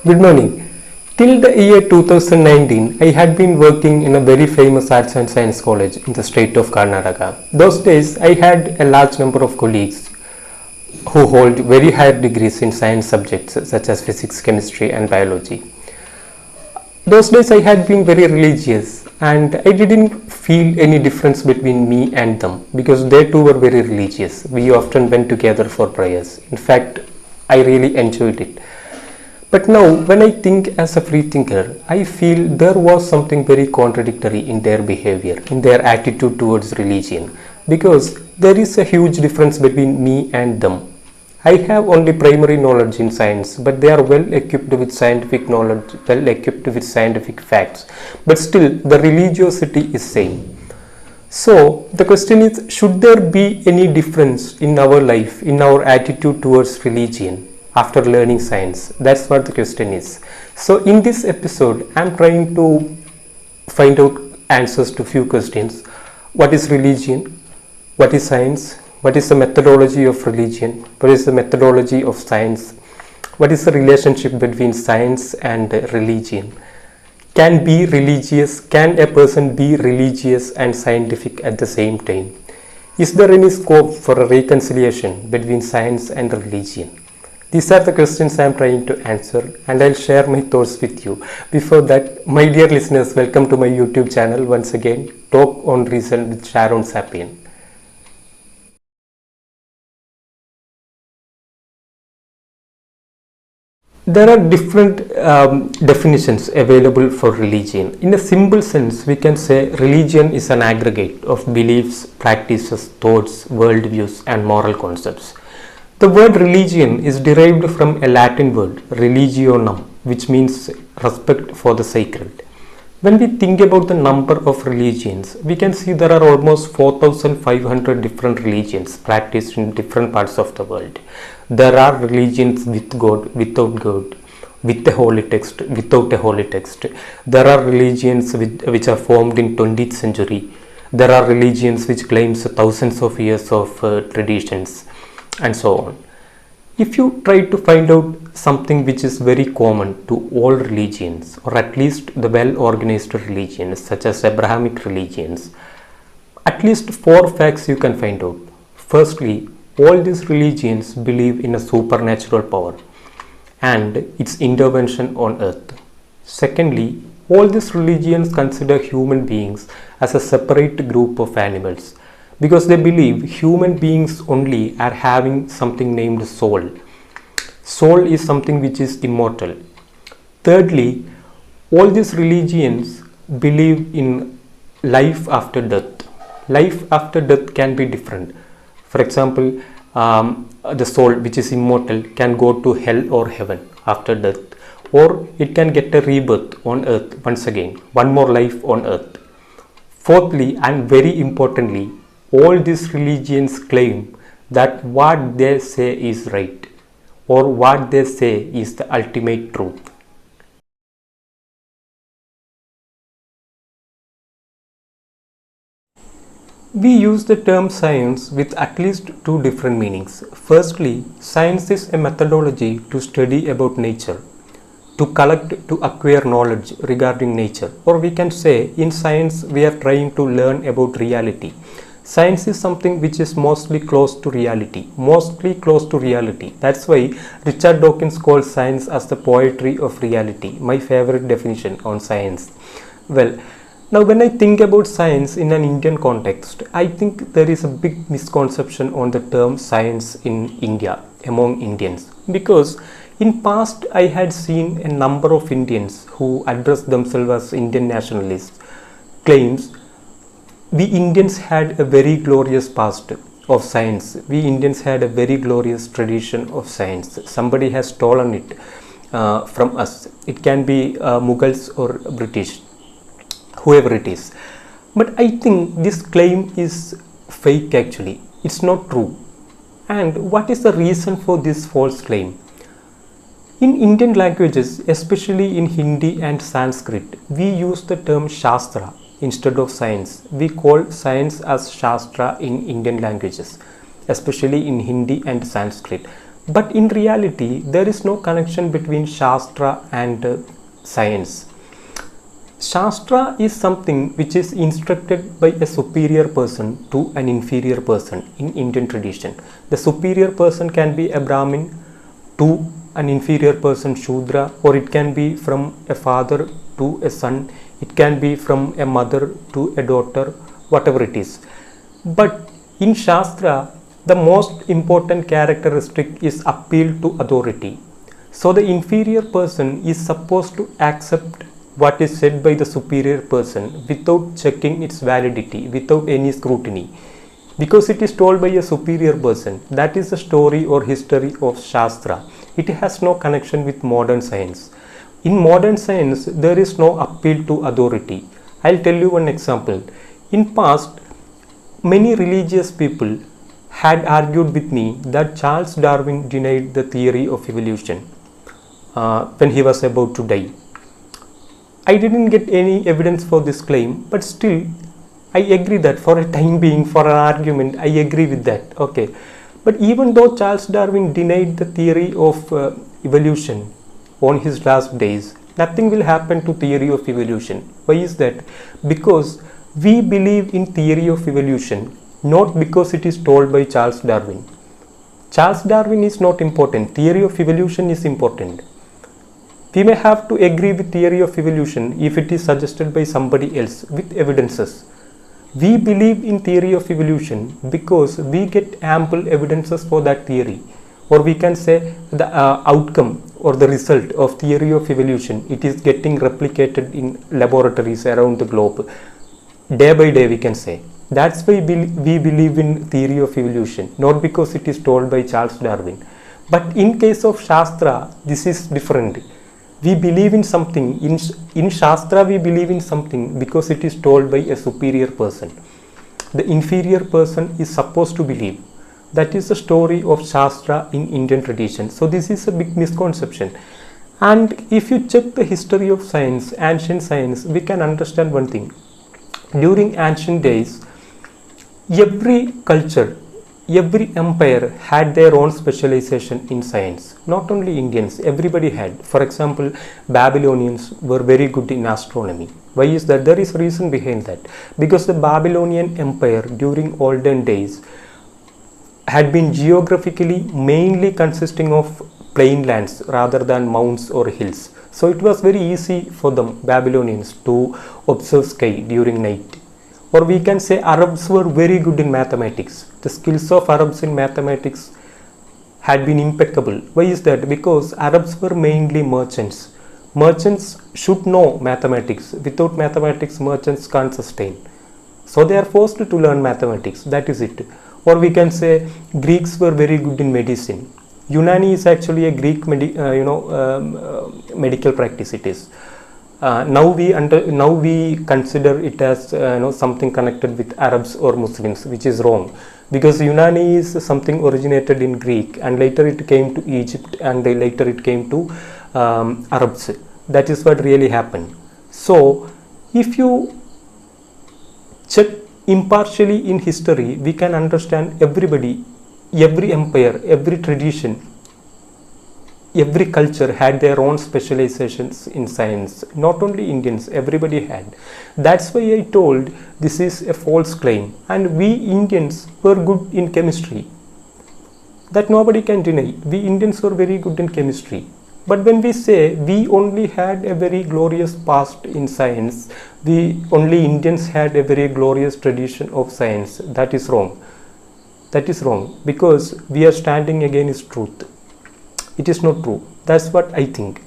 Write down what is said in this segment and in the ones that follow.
Good morning. Till the year 2019, I had been working in a very famous arts and science college in the state of Karnataka. Those days, I had a large number of colleagues who hold very high degrees in science subjects such as physics, chemistry, and biology. Those days, I had been very religious and I didn't feel any difference between me and them because they too were very religious. We often went together for prayers. In fact, I really enjoyed it. But now, when I think as a free thinker, I feel there was something very contradictory in their behavior, in their attitude towards religion, because there is a huge difference between me and them. I have only primary knowledge in science, but they are well equipped with scientific knowledge, well equipped with scientific facts, but still the religiosity is same. So the question is, should there be any difference in our life, in our attitude towards religion after learning science? That's what the question is. So in this episode, I'm trying to find out answers to few questions. What is religion? What is science? What is the methodology of religion? What is the methodology of science? What is the relationship between science and religion? Can a person be religious and scientific at the same time? Is there any scope for a reconciliation between science and religion? These are the questions I am trying to answer, and I'll share my thoughts with you. Before that, my dear listeners, welcome to my YouTube channel once again, Talk on Reason with Sharon Sapien. There are different definitions available for religion. In a simple sense, we can say religion is an aggregate of beliefs, practices, thoughts, worldviews, and moral concepts. The word religion is derived from a Latin word, religionum, which means respect for the sacred. When we think about the number of religions, we can see there are almost 4,500 different religions practiced in different parts of the world. There are religions with God, without God, with a holy text, without a holy text. There are religions which are formed in 20th century. There are religions which claims thousands of years of traditions, and so on. If you try to find out something which is very common to all religions, or at least the well-organized religions such as Abrahamic religions, at least 4 facts you can find out. Firstly, all these religions believe in a supernatural power and its intervention on earth. Secondly, all these religions consider human beings as a separate group of animals, because they believe human beings only are having something named soul. Soul is something which is immortal. Thirdly, all these religions believe in life after death. Life after death can be different. For example, the soul which is immortal can go to hell or heaven after death, or it can get a rebirth on earth once again, one more life on earth. Fourthly, and very importantly, all these religions claim that what they say is right, or what they say is the ultimate truth. We use the term science with at least 2 different meanings. Firstly, science is a methodology to study about nature, to collect, to acquire knowledge regarding nature, or we can say in science we are trying to learn about reality. Science is something which is mostly close to reality. That's why Richard Dawkins calls science as the poetry of reality, my favorite definition on science. Well, now when I think about science in an Indian context, I think there is a big misconception on the term science in India, among Indians, because in past I had seen a number of Indians who address themselves as Indian nationalists claims we Indians had a very glorious past of science. We Indians had a very glorious tradition of science. Somebody has stolen it from us. It can be Mughals or British, whoever it is. But I think this claim is fake actually. It's not true. And what is the reason for this false claim? In Indian languages, especially in Hindi and Sanskrit, we use the term Shastra instead of science. We call science as Shastra in Indian languages, especially in Hindi and Sanskrit. But in reality, there is no connection between Shastra and science. Shastra is something which is instructed by a superior person to an inferior person in Indian tradition. The superior person can be a Brahmin to an inferior person Shudra, or it can be from a father to a son, it can be from a mother to a daughter, whatever it is. But in Shastra, the most important characteristic is appeal to authority. So the inferior person is supposed to accept what is said by the superior person without checking its validity, without any scrutiny, because it is told by a superior person. That is the story or history of Shastra. It has no connection with modern science. In modern science, there is no appeal to authority. I'll tell you one example. In past, many religious people had argued with me that Charles Darwin denied the theory of evolution when he was about to die. I didn't get any evidence for this claim, but still I agree that for a time being, for an argument, I agree with that. Okay. But even though Charles Darwin denied the theory of evolution on his last days, nothing will happen to theory of evolution. Why is that? Because we believe in theory of evolution not because it is told by Charles Darwin. Charles Darwin is not important. Theory of evolution is important. We may have to agree with theory of evolution if it is suggested by somebody else with evidences. We believe in theory of evolution because we get ample evidences for that theory, or we can say the outcome or the result of theory of evolution, it is getting replicated in laboratories around the globe day by day, we can say. That's why we believe in theory of evolution, not because it is told by Charles Darwin. But in case of Shastra, this is different. We believe in something, in Shastra we believe in something because it is told by a superior person. The inferior person is supposed to believe. That is the story of Shastra in Indian tradition. So this is a big misconception. And if you check the history of science, ancient science, we can understand one thing. During ancient days, every culture, every empire had their own specialization in science. Not only Indians, everybody had. For example, Babylonians were very good in astronomy. Why is that? There is a reason behind that. Because the Babylonian empire during olden days had been geographically mainly consisting of plain lands rather than mountains or hills. So it was very easy for them, Babylonians, to observe sky during night. Or we can say Arabs were very good in mathematics. The skills of Arabs in mathematics had been impeccable. Why is that? Because Arabs were mainly merchants. Merchants should know mathematics. Without mathematics, merchants can't sustain. So they are forced to learn mathematics. That is it. Or we can say Greeks were very good in medicine. Unani is actually a Greek medical practice. It is. Now we consider it as something connected with Arabs or Muslims, which is wrong, because Unani is something originated in Greek and later it came to Egypt and later it came to Arabs. That is what really happened. So if you check impartially in history, we can understand everybody, every empire, every tradition, every culture had their own specializations in science. Not only Indians, everybody had. That's why I told this is a false claim. And we Indians were good in chemistry. That nobody can deny. We Indians were very good in chemistry. But when we say we only had a very glorious past in science, we only Indians had a very glorious tradition of science, that is wrong. That is wrong, because we are standing against truth. It is not true. That's what I think.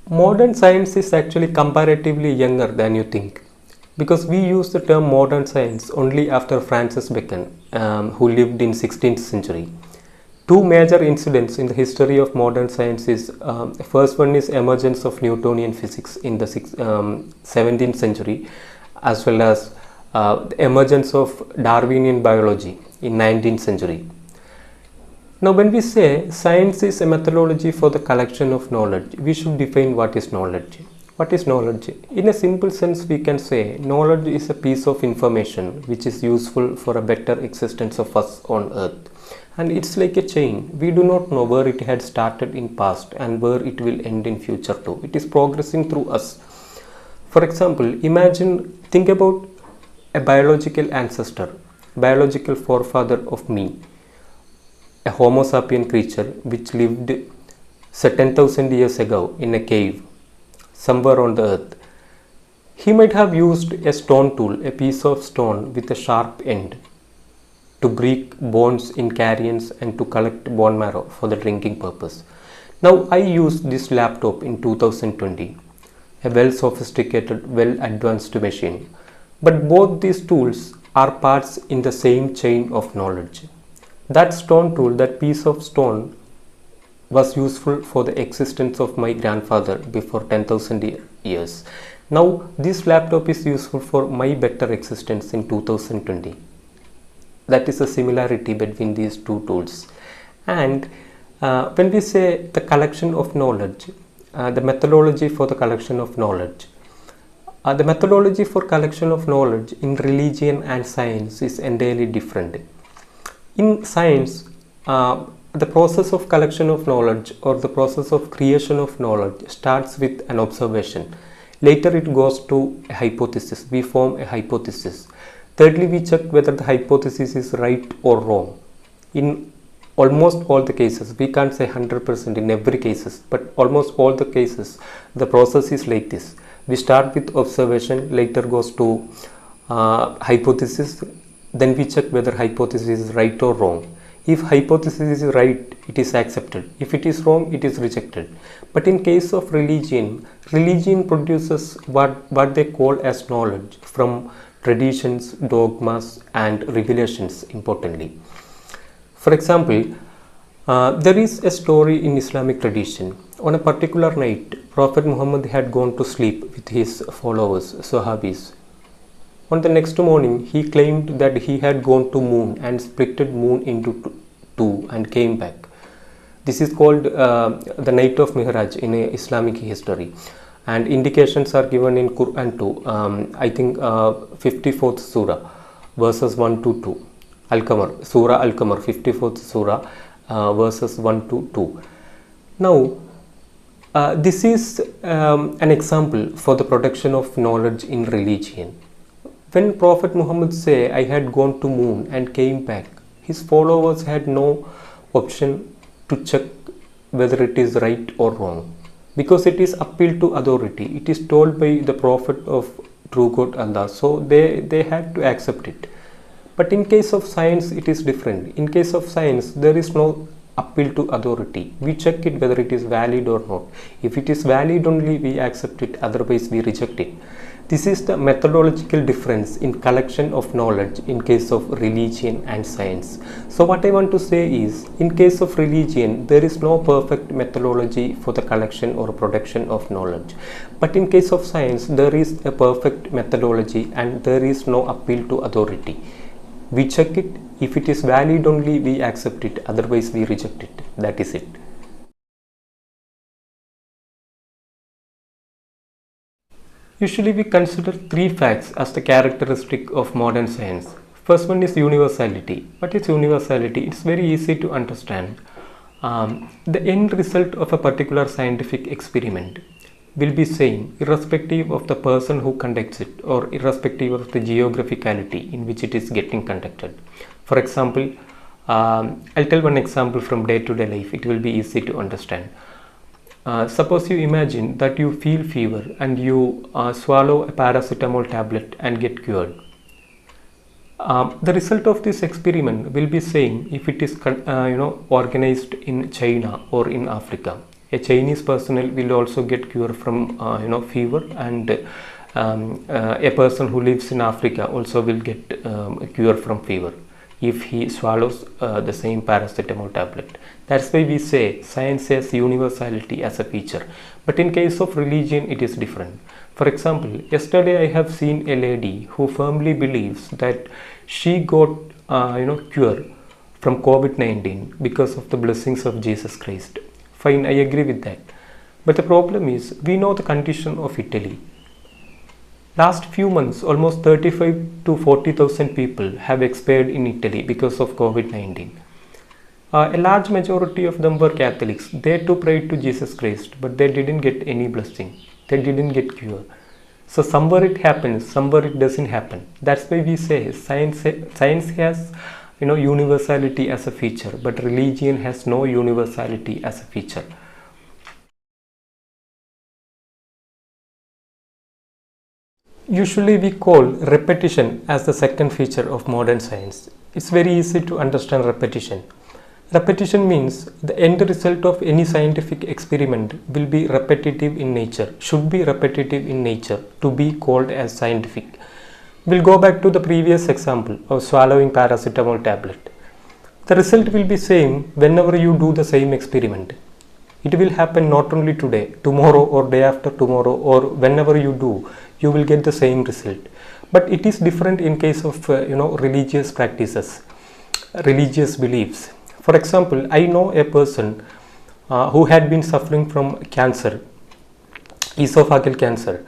Modern science is actually comparatively younger than you think, because we use the term modern science only after Francis Bacon, who lived in 16th century. Two major incidents in the history of modern science is, first one is emergence of Newtonian physics in the 17th century, as well as the emergence of Darwinian biology in 19th century. Now when we say science is a methodology for the collection of knowledge, we should define what is knowledge. What is knowledge? In a simple sense, we can say knowledge is a piece of information which is useful for a better existence of us on earth. And it's like a chain. We do not know where it had started in past and where it will end in future too. It is progressing through us. For example, think about a biological ancestor, biological forefather of me, a Homo sapien creature which lived say 10,000 years ago in a cave somewhere on the earth. He might have used a stone tool, a piece of stone with a sharp end, to break bones in carrions and to collect bone marrow for the drinking purpose. Now I use this laptop in 2020, a well sophisticated, well advanced machine. But both these tools are parts in the same chain of knowledge. That stone tool, that piece of stone, was useful for the existence of my grandfather before 10,000 years. Now this laptop is useful for my better existence in 2020. That is a similarity between these two tools. And when we say the collection of knowledge, the methodology for the collection of knowledge, the methodology for collection of knowledge in religion and science is entirely different. In science, the process of collection of knowledge or the process of creation of knowledge starts with an observation. Later it goes to a hypothesis. We form a hypothesis. Thirdly, we check whether the hypothesis is right or wrong. In almost all the cases, we can't say 100% in every cases, but almost all the cases, the process is like this. We start with observation, later goes to hypothesis, then we check whether hypothesis is right or wrong. If hypothesis is right, it is accepted. If it is wrong, it is rejected. But in case of religion, religion produces what they call as knowledge from traditions, dogmas and revelations, importantly. For example, there is a story in Islamic tradition. On a particular night, Prophet Muhammad had gone to sleep with his followers, Sahabis. On the next morning, he claimed that he had gone to moon and splitted moon into two and came back. This is called the night of Mi'raj in Islamic history. And indications are given in Quran too. I think 54th surah, verses 1 to 2. Al-Qamar, Surah Al-Qamar, 54th surah, verses 1 to 2. Now, this is an example for the production of knowledge in religion. When Prophet Muhammad say, I had gone to moon and came back, his followers had no option to check whether it is right or wrong, because it is appeal to authority. It is told by the Prophet of true God Allah, so they had to accept it. But in case of science, it is different. In case of science, there is no appeal to authority. We check it whether it is valid or not. If it is valid only, we accept it, otherwise we reject it. This is the methodological difference in collection of knowledge in case of religion and science. So what I want to say is, in case of religion, there is no perfect methodology for the collection or production of knowledge. But in case of science, there is a perfect methodology and there is no appeal to authority. We check it. If it is valid only, we accept it, otherwise we reject it. That is it. Usually we consider three facts as the characteristic of modern science. First one is universality. What is universality? It's very easy to understand. The end result of a particular scientific experiment will be same irrespective of the person who conducts it or irrespective of the geographicality in which it is getting conducted. For example, I'll tell one example from day-to-day life. It will be easy to understand. Suppose you imagine that you feel fever and you swallow a paracetamol tablet and get cured. The result of this experiment will be same if it is organized in China or in Africa. A Chinese personnel will also get cure from fever, and a person who lives in Africa also will get a cure from fever if he swallows the same paracetamol tablet. That's why we say science has universality as a feature. But in case of religion, it is different. For example, yesterday I have seen a lady who firmly believes that she got cure from COVID-19 because of the blessings of Jesus Christ. Fine, I agree with that. But the problem is, we know the condition of Italy. Last few months, almost 35 to 40,000 people have expired in Italy because of COVID-19. A large majority of them were Catholics. They too prayed to Jesus Christ, but they didn't get any blessing. They didn't get cure. So somewhere it happens, somewhere it doesn't happen. That's why we say science has universality as a feature, but religion has no universality as a feature. Usually we call repetition as the second feature of modern science. It's very easy to understand repetition. Repetition means the end result of any scientific experiment will be repetitive in nature, should be repetitive in nature to be called as scientific. We'll go back to the previous example of swallowing paracetamol tablet. The result will be same whenever you do the same experiment. It will happen not only today, tomorrow or day after tomorrow, or whenever you do, you will get the same result. But it is different in case of religious practices, religious beliefs. For example, I know a person who had been suffering from cancer, esophageal cancer.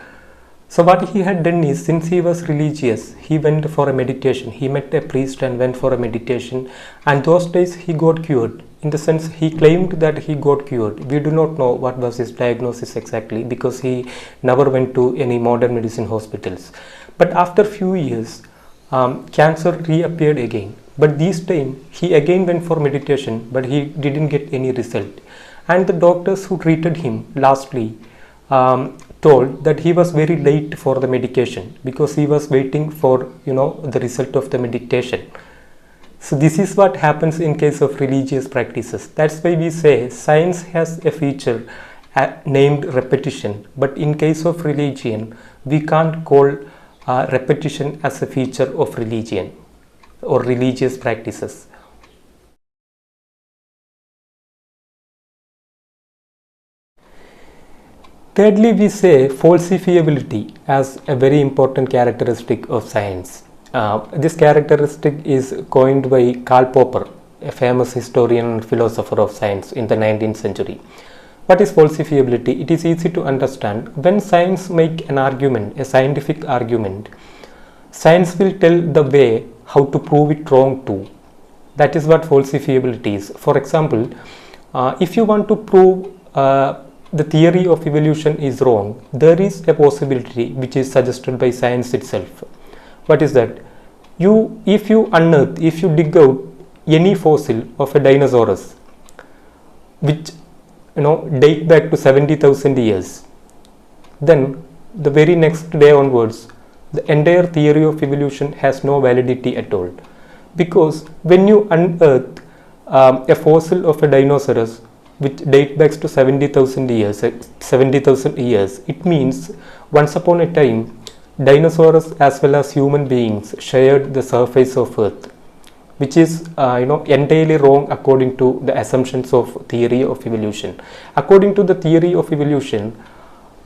So what he had done is, since he was religious, he went for a meditation. He met a priest and went for a meditation, and those days he got cured. In the sense, he claimed that he got cured. We do not know what was his diagnosis exactly, because he never went to any modern medicine hospitals. But after few years, cancer reappeared again. But this time, he again went for meditation, but he didn't get any result. And the doctors who treated him lastly told that he was very late for the medication, because he was waiting for the result of the meditation. So this is what happens in case of religious practices. That's why we say science has a feature named repetition, but in case of religion, we can't call repetition as a feature of religion or religious practices. Thirdly, we say falsifiability as a very important characteristic of science. This characteristic is coined by Karl Popper, a famous historian and philosopher of science in the 19th century. What is falsifiability? It is easy to understand. When science make an argument, a scientific argument, science will tell the way how to prove it wrong too. That is what falsifiability is. For example, if you want to prove the theory of evolution is wrong, there is a possibility which is suggested by science itself. What is that? If you dig out any fossil of a dinosaurus which date back to 70,000 years, then the very next day onwards, the entire theory of evolution has no validity at all. Because when you unearth a fossil of a dinosaurus which date back to 70,000 years, it means once upon a time dinosaurs as well as human beings shared the surface of Earth, which is entirely wrong according to the assumptions of theory of evolution. According to the theory of evolution,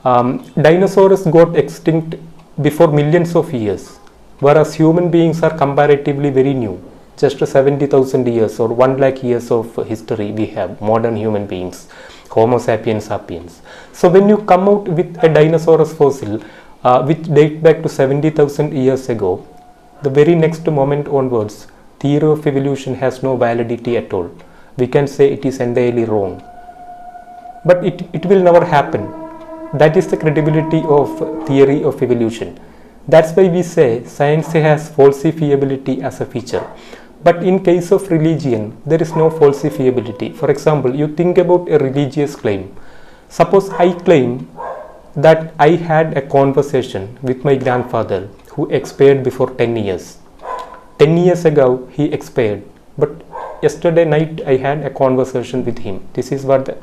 dinosaurs got extinct before millions of years, whereas human beings are comparatively very new. Just 70,000 years or 1 lakh years of history we have, modern human beings, Homo sapiens sapiens. So when you come out with a dinosaurus fossil which date back to 70,000 years ago, the very next moment onwards, theory of evolution has no validity at all. We can say it is entirely wrong. But it will never happen. That is the credibility of theory of evolution. That's why we say science has falsifiability as a feature. But in case of religion, there is no falsifiability. For example, you think about a religious claim. Suppose I claim that I had a conversation with my grandfather who expired before 10 years. 10 years ago he expired, but yesterday night I had a conversation with him. This is what the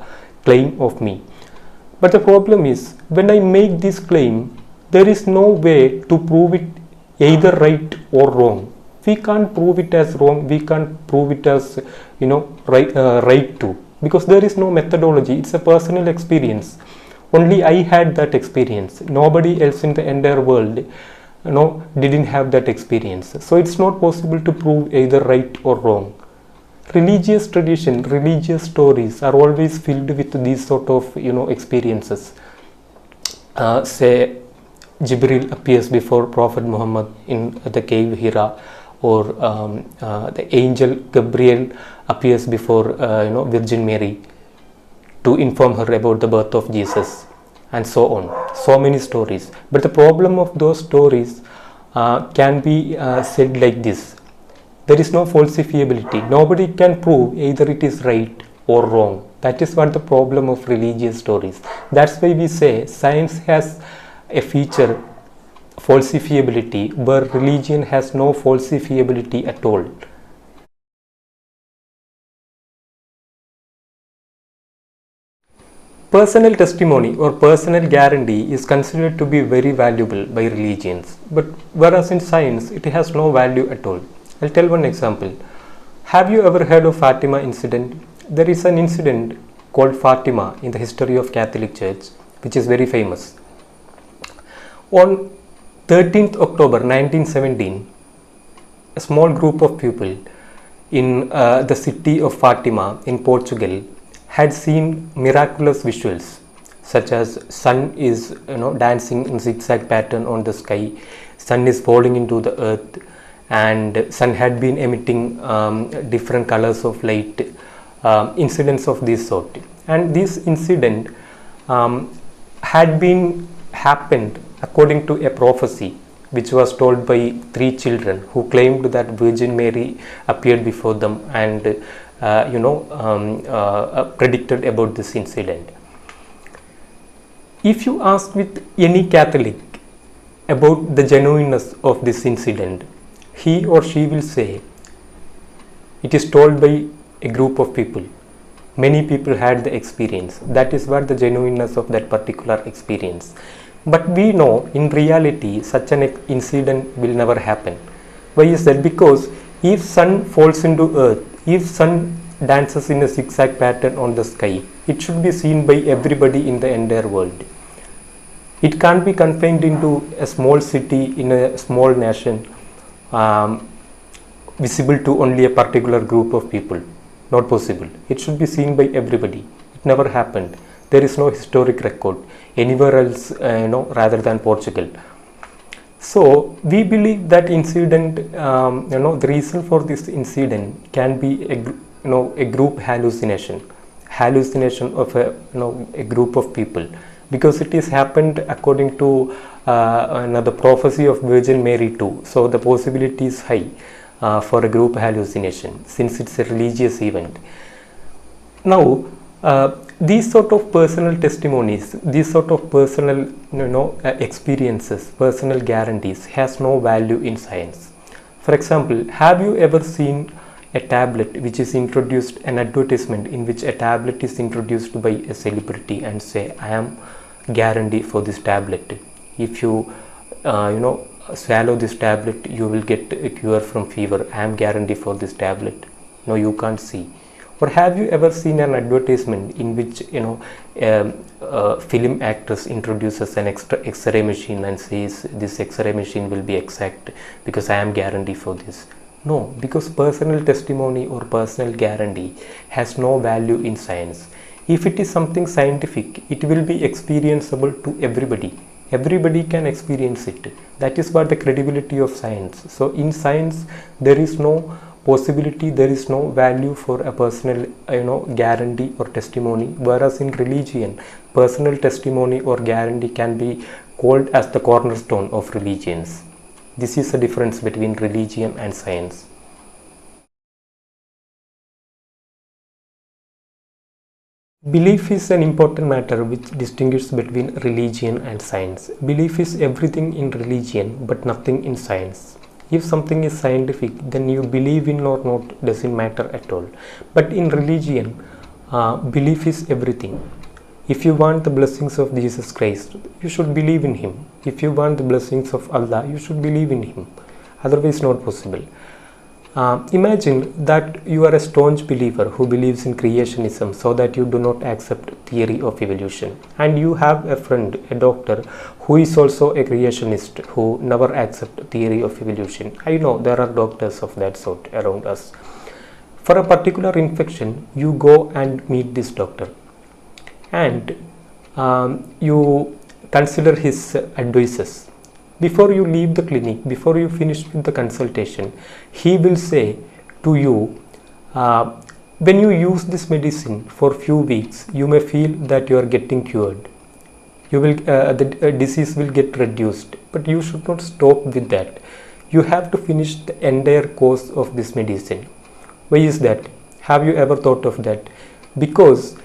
claim of me. But the problem is, when I make this claim, there is no way to prove it either right or wrong. We can't prove it as wrong, we can't prove it as right too, because there is no methodology. It's a personal experience. Only I had that experience. Nobody else in the entire world didn't have that experience. So it's not possible to prove either right or wrong. Religious tradition, religious stories are always filled with these sort of experiences. Say Jibril appears before Prophet Muhammad in the cave Hira, or the angel Gabriel appears before Virgin Mary to inform her about the birth of Jesus, and so on. So many stories. But the problem of those stories can be said like this: there is no falsifiability. Nobody can prove either it is right or wrong. That is what the problem of religious stories. That's why we say science has a feature, falsifiability, where religion has no falsifiability at all. Personal testimony or personal guarantee is considered to be very valuable by religions, but whereas in science it has no value at all. I'll tell one example. Have you ever heard of Fatima incident? There is an incident called Fatima in the history of Catholic Church, which is very famous. On 13th October 1917, a small group of people in the city of Fatima in Portugal had seen miraculous visuals, such as sun is dancing in zigzag pattern on the sky, sun is falling into the earth, and sun had been emitting different colors of light, incidents of this sort. And this incident had been happened according to a prophecy which was told by three children who claimed that Virgin Mary appeared before them and predicted about this incident. If you ask with any Catholic about the genuineness of this incident, he or she will say it is told by a group of people. Many people had the experience. That is what the genuineness of that particular experience. But we know in reality such an incident will never happen. Why is that? Because if sun falls into earth, if sun dances in a zigzag pattern on the sky, it should be seen by everybody in the entire world. It can't be confined into a small city in a small nation, visible to only a particular group of people. Not possible. It should be seen by everybody. It never happened. There is no historic record anywhere else, rather than Portugal. So we believe that incident, the reason for this incident can be a group hallucination of a group of people, because it is happened according to the prophecy of Virgin Mary too. So the possibility is high for a group hallucination, since it's a religious event. Now, these sort of personal testimonies, these sort of personal experiences, personal guarantees has no value in science. For example, have you ever seen a tablet which is introduced, an advertisement in which a tablet is introduced by a celebrity and say, I am guarantee for this tablet. If you swallow this tablet, you will get a cure from fever. I am guarantee for this tablet. No, you can't see. Or have you ever seen an advertisement in which a film actress introduces an extra X-ray machine and says this X-ray machine will be exact because I am guarantee for this? No, because personal testimony or personal guarantee has no value in science. If it is something scientific, it will be experienceable to everybody. Everybody can experience it. That is what the credibility of science. So in science, there is no possibility, there is no value for a personal guarantee or testimony, whereas in religion, personal testimony or guarantee can be called as the cornerstone of religions. This is the difference between religion and science. Belief is an important matter which distinguishes between religion and science. Belief is everything in religion but nothing in science. If something is scientific, then you believe in or not doesn't matter at all. But in religion, belief is everything. If you want the blessings of Jesus Christ, you should believe in Him. If you want the blessings of Allah, you should believe in Him. Otherwise, not possible. Imagine that you are a staunch believer who believes in creationism, so that you do not accept theory of evolution, and you have a friend, a doctor, who is also a creationist who never accept theory of evolution. I know there are doctors of that sort around us. For a particular infection, you go and meet this doctor, and you consider his advices. Before you leave the clinic, before you finish with the consultation, he will say to you, when you use this medicine for few weeks, you may feel that you are getting cured. The disease will get reduced, but you should not stop with that. You have to finish the entire course of this medicine. Why is that? Have you ever thought of that? Because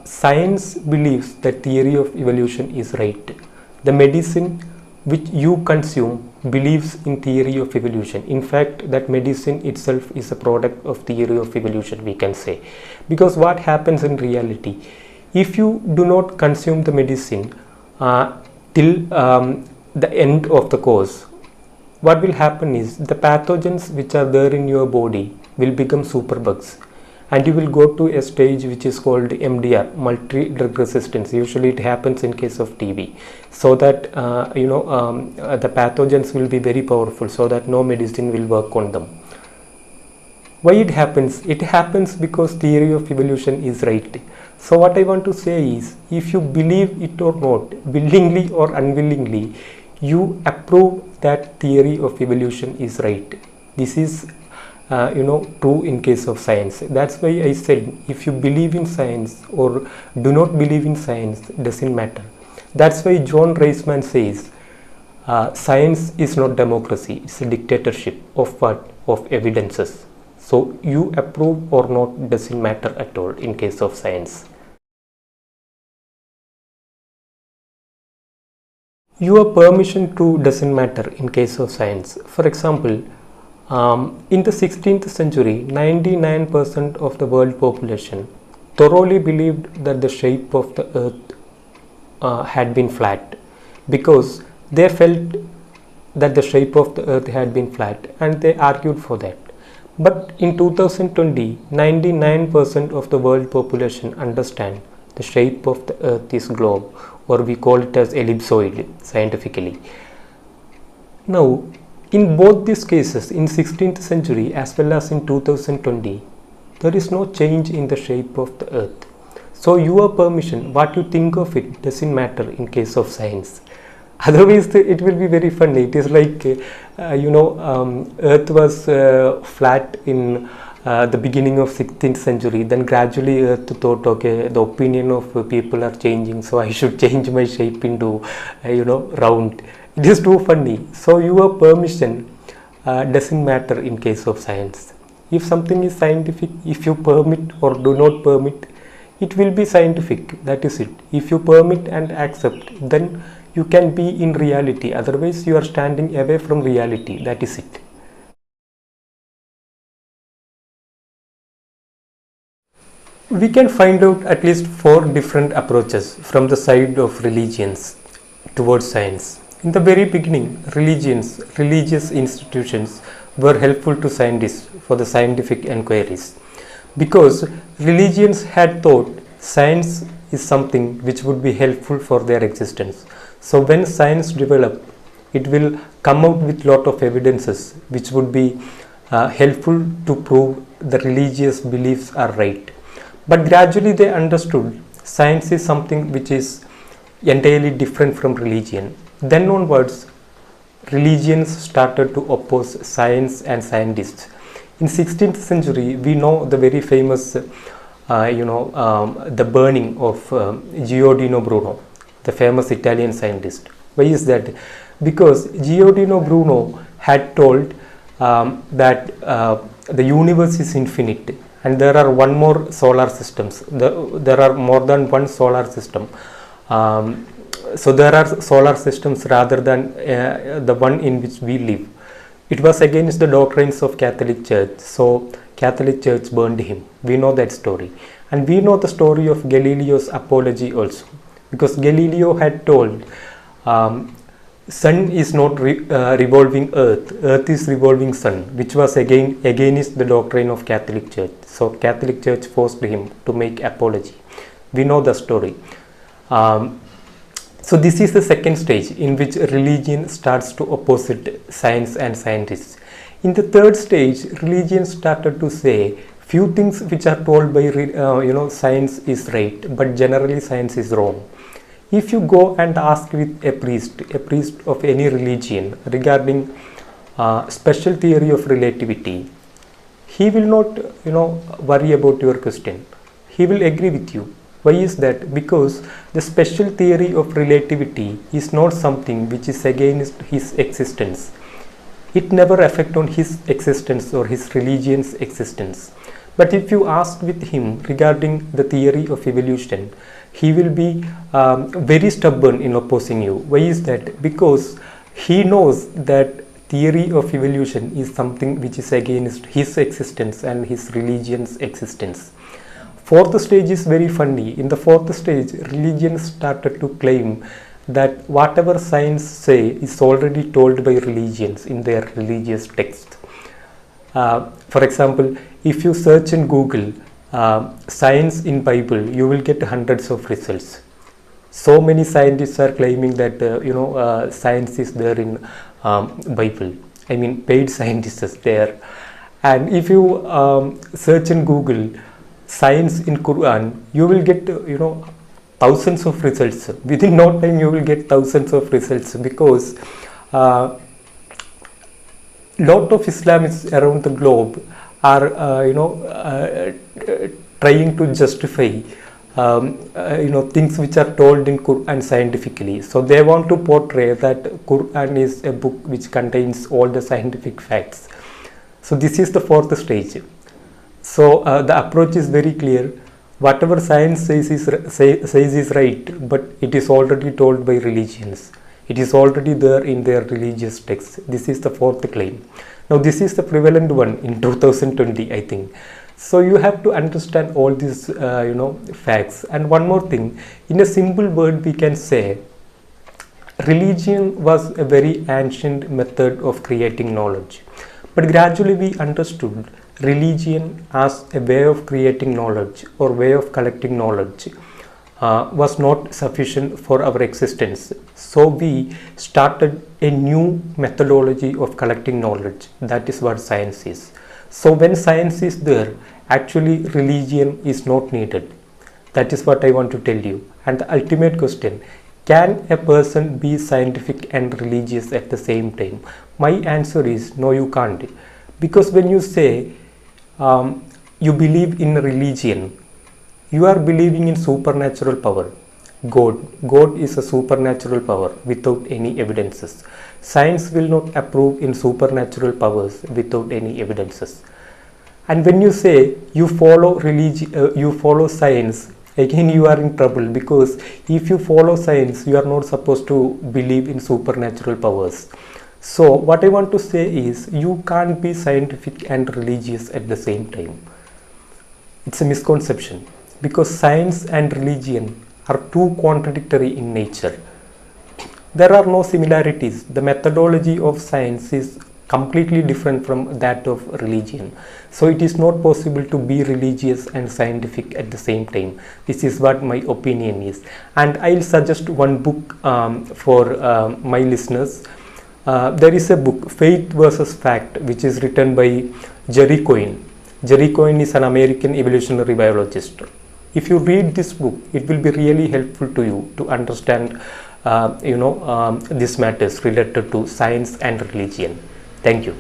science believes that theory of evolution is right. The medicine which you consume believes in theory of evolution. In fact, that medicine itself is a product of theory of evolution, we can say. Because what happens in reality, if you do not consume the medicine till the end of the course, what will happen is the pathogens which are there in your body will become superbugs, and you will go to a stage which is called MDR, multi-drug resistance. Usually it happens in case of TB, so that the pathogens will be very powerful, so that no medicine will work on them. Why it happens? It happens because theory of evolution is right. So what I want to say is, if you believe it or not, willingly or unwillingly, you approve that theory of evolution is right. This is true in case of science. That's why I said, if you believe in science or do not believe in science, doesn't matter. That's why John Reisman says, science is not democracy, it's a dictatorship of what? Of evidences. So you approve or not doesn't matter at all in case of science. Your permission to doesn't matter in case of science. For example, in the 16th century, 99% of the world population thoroughly believed that the shape of the earth had been flat, because they felt that the shape of the earth had been flat, and they argued for that. But in 2020, 99% of the world population understand the shape of the earth is globe, or we call it as ellipsoid scientifically. Now, in both these cases, in 16th century as well as in 2020, there is no change in the shape of the earth. So your permission, what you think of it, doesn't matter in case of science. Otherwise, it will be very funny. It is like, earth was flat in the beginning of 16th century. Then gradually earth thought, okay, the opinion of people are changing, so I should change my shape into, round. It is too funny. So your permission doesn't matter in case of science. If something is scientific, if you permit or do not permit, it will be scientific. That is it. If you permit and accept, then you can be in reality. Otherwise, you are standing away from reality. That is it. We can find out at least 4 different approaches from the side of religions towards science. In the very beginning, religious institutions were helpful to scientists for the scientific inquiries, because religions had thought science is something which would be helpful for their existence. So when science develops, it will come out with lot of evidences which would be helpful to prove the religious beliefs are right. But gradually they understood science is something which is entirely different from religion. Then onwards, religions started to oppose science and scientists. In 16th century, we know the very famous, the burning of Giordano Bruno, the famous Italian scientist. Why is that? Because Giordano Bruno had told that the universe is infinite, and there are one more solar systems. There are more than one solar system. So there are solar systems rather than the one in which we live. It was against the doctrines of Catholic Church. So Catholic Church burned him. We know that story. And we know the story of Galileo's apology also. Because Galileo had told, sun is not revolving earth. Earth is revolving sun, which was against the doctrine of Catholic Church. So Catholic Church forced him to make apology. We know the story. So this is the second stage in which religion starts to opposite science and scientists. In the third stage, religion started to say few things which are told by science is right, but generally science is wrong. If you go and ask with a priest of any religion regarding special theory of relativity, he will not worry about your question. He will agree with you. Why is that? Because the special theory of relativity is not something which is against his existence. It never affects on his existence or his religion's existence. But if you ask with him regarding the theory of evolution, he will be very stubborn in opposing you. Why is that? Because he knows that theory of evolution is something which is against his existence and his religion's existence. Fourth stage is very funny. In the fourth stage, religion started to claim that whatever science say is already told by religions in their religious text. For example, if you search in Google science in Bible, you will get hundreds of results. So many scientists are claiming that science is there in Bible. I mean, paid scientists is there. And if you search in Google science in Quran, you will get thousands of results. Within no time you will get thousands of results, because lot of Islamists around the globe are trying to justify things which are told in Quran scientifically. So they want to portray that Quran is a book which contains all the scientific facts. So this is the fourth stage. So the approach is very clear. Whatever science says is right, but it is already told by religions. It is already there in their religious texts. This is the fourth claim. Now this is the prevalent one in 2020, I think. So you have to understand all these facts. And one more thing, in a simple word we can say religion was a very ancient method of creating knowledge. But gradually we understood religion as a way of creating knowledge or way of collecting knowledge was not sufficient for our existence. So we started a new methodology of collecting knowledge. That is what science is. So when science is there, actually religion is not needed. That is what I want to tell you. And the ultimate question, can a person be scientific and religious at the same time? My answer is no, you can't. Because when you say you believe in religion, you are believing in supernatural power. God is a supernatural power without any evidences. Science will not approve in supernatural powers without any evidences. And when you say you follow religion, you follow science, again you are in trouble, because if you follow science, you are not supposed to believe in supernatural powers. So what I want to say is, you can't be scientific and religious at the same time. It's a misconception, because science and religion are too contradictory in nature. There are no similarities. The methodology of science is completely different from that of religion. So it is not possible to be religious and scientific at the same time. This is what my opinion is. And I'll suggest one book for my listeners. There is a book, Faith versus Fact, which is written by Jerry Coyne. Jerry Coyne is an American evolutionary biologist. If you read this book, it will be really helpful to you to understand these matters related to science and religion. Thank you.